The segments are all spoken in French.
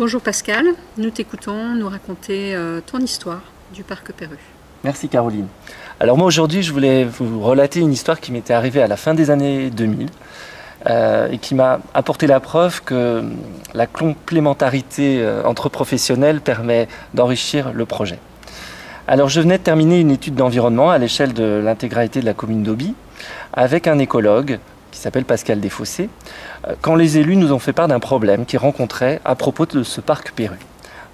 Bonjour Pascal, nous t'écoutons nous raconter ton histoire du parc Perru. Merci Caroline. Alors moi aujourd'hui je voulais vous relater une histoire qui m'était arrivée à la fin des années 2000 et qui m'a apporté la preuve que la complémentarité entre professionnels permet d'enrichir le projet. Alors je venais de terminer une étude d'environnement à l'échelle de l'intégralité de la commune d'Auby avec un écologue qui s'appelle Pascal Desfossés, quand les élus nous ont fait part d'un problème qu'ils rencontraient à propos de ce parc Perru.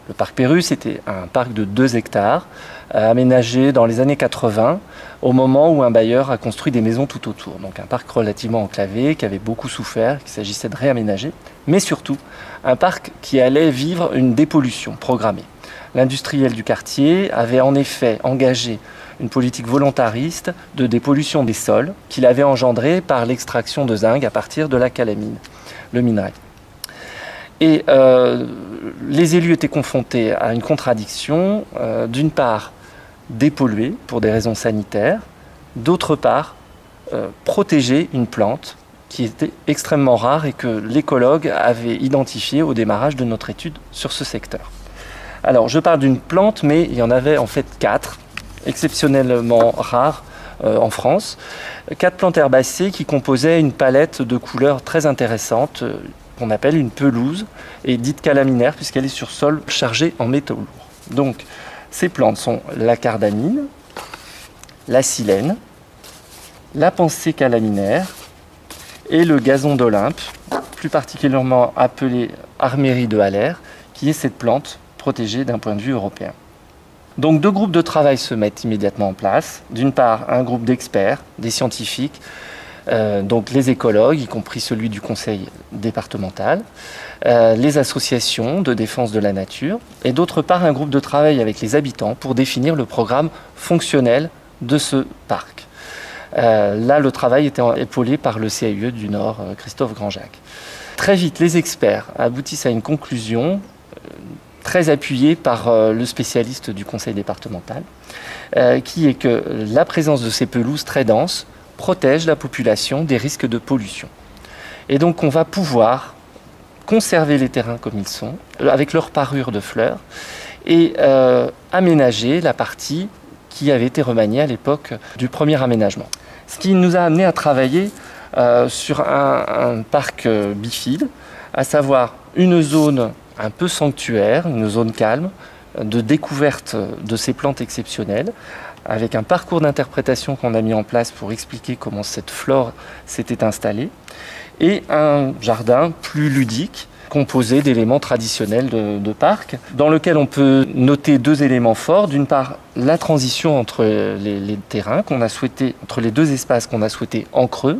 Le parc Perru, c'était un parc de 2 hectares, aménagé dans les années 80, au moment où un bailleur a construit des maisons tout autour. Donc un parc relativement enclavé, qui avait beaucoup souffert, qu'il s'agissait de réaménager, mais surtout un parc qui allait vivre une dépollution programmée. L'industriel du quartier avait en effet engagé une politique volontariste de dépollution des sols qu'il avait engendrée par l'extraction de zinc à partir de la calamine, le minerai. Et les élus étaient confrontés à une contradiction, d'une part dépolluer pour des raisons sanitaires, d'autre part protéger une plante qui était extrêmement rare et que l'écologue avait identifiée au démarrage de notre étude sur ce secteur. Alors je parle d'une plante, mais il y en avait en fait 4, exceptionnellement rares en France. 4 plantes herbacées qui composaient une palette de couleurs très intéressantes, qu'on appelle une pelouse, et dite calaminaire puisqu'elle est sur sol chargé en métaux lourds. Donc ces plantes sont la cardamine, la silène, la pensée calaminaire et le gazon d'Olympe, plus particulièrement appelé armérie de Haller, qui est cette plante protégée d'un point de vue européen. Donc 2 groupes de travail se mettent immédiatement en place. D'une part, un groupe d'experts, des scientifiques, donc les écologues, y compris celui du conseil départemental, les associations de défense de la nature, et d'autre part un groupe de travail avec les habitants pour définir le programme fonctionnel de ce parc. Là, le travail était épaulé par le CAUE du Nord, Christophe Grandjacques. Très vite, les experts aboutissent à une conclusion très appuyée par le spécialiste du conseil départemental, qui est que la présence de ces pelouses très denses protège la population des risques de pollution. Et donc on va pouvoir conserver les terrains comme ils sont, avec leur parure de fleurs, et aménager la partie qui avait été remaniée à l'époque du premier aménagement. Ce qui nous a amené à travailler sur un parc bifide, à savoir une zone un peu sanctuaire, une zone calme, de découverte de ces plantes exceptionnelles, avec un parcours d'interprétation qu'on a mis en place pour expliquer comment cette flore s'était installée, et un jardin plus ludique, composé d'éléments traditionnels de parc, dans lequel on peut noter 2 éléments forts. D'une part, la transition entre les terrains qu'on a souhaité, entre les 2 espaces qu'on a souhaité en creux,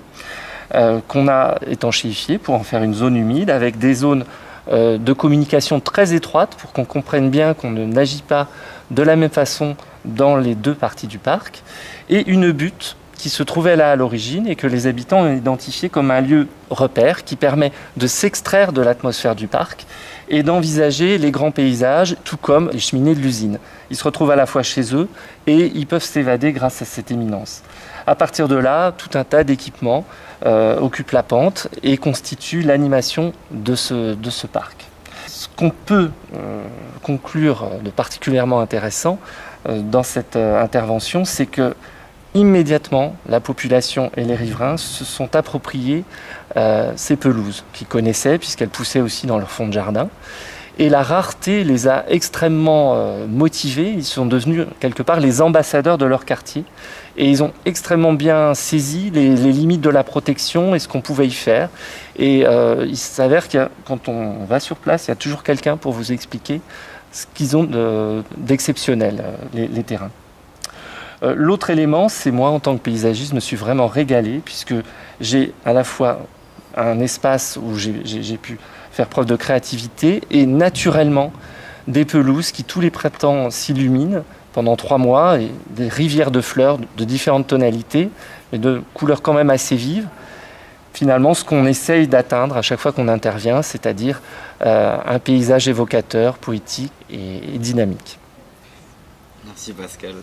qu'on a étanchéifié pour en faire une zone humide, avec des zones de communication très étroites pour qu'on comprenne bien qu'on n'agit pas de la même façon dans les 2 parties du parc, et une butte qui se trouvait là à l'origine et que les habitants ont identifié comme un lieu repère qui permet de s'extraire de l'atmosphère du parc et d'envisager les grands paysages, tout comme les cheminées de l'usine. Ils se retrouvent à la fois chez eux et ils peuvent s'évader grâce à cette éminence. À partir de là, tout un tas d'équipements occupe la pente et constitue l'animation de ce parc. Ce qu'on peut conclure de particulièrement intéressant dans cette intervention, c'est que immédiatement, la population et les riverains se sont appropriés ces pelouses qu'ils connaissaient puisqu'elles poussaient aussi dans leur fond de jardin. Et la rareté les a extrêmement motivés. Ils sont devenus quelque part les ambassadeurs de leur quartier. Et ils ont extrêmement bien saisi les limites de la protection et ce qu'on pouvait y faire. Et il s'avère que quand on va sur place, il y a toujours quelqu'un pour vous expliquer ce qu'ils ont d'exceptionnel, les terrains. L'autre élément, c'est moi en tant que paysagiste, je me suis vraiment régalé puisque j'ai à la fois un espace où j'ai pu faire preuve de créativité et naturellement des pelouses qui tous les printemps s'illuminent pendant 3 mois et des rivières de fleurs de différentes tonalités mais de couleurs quand même assez vives. Finalement, ce qu'on essaye d'atteindre à chaque fois qu'on intervient, c'est-à-dire un paysage évocateur, poétique et dynamique. Merci Pascal.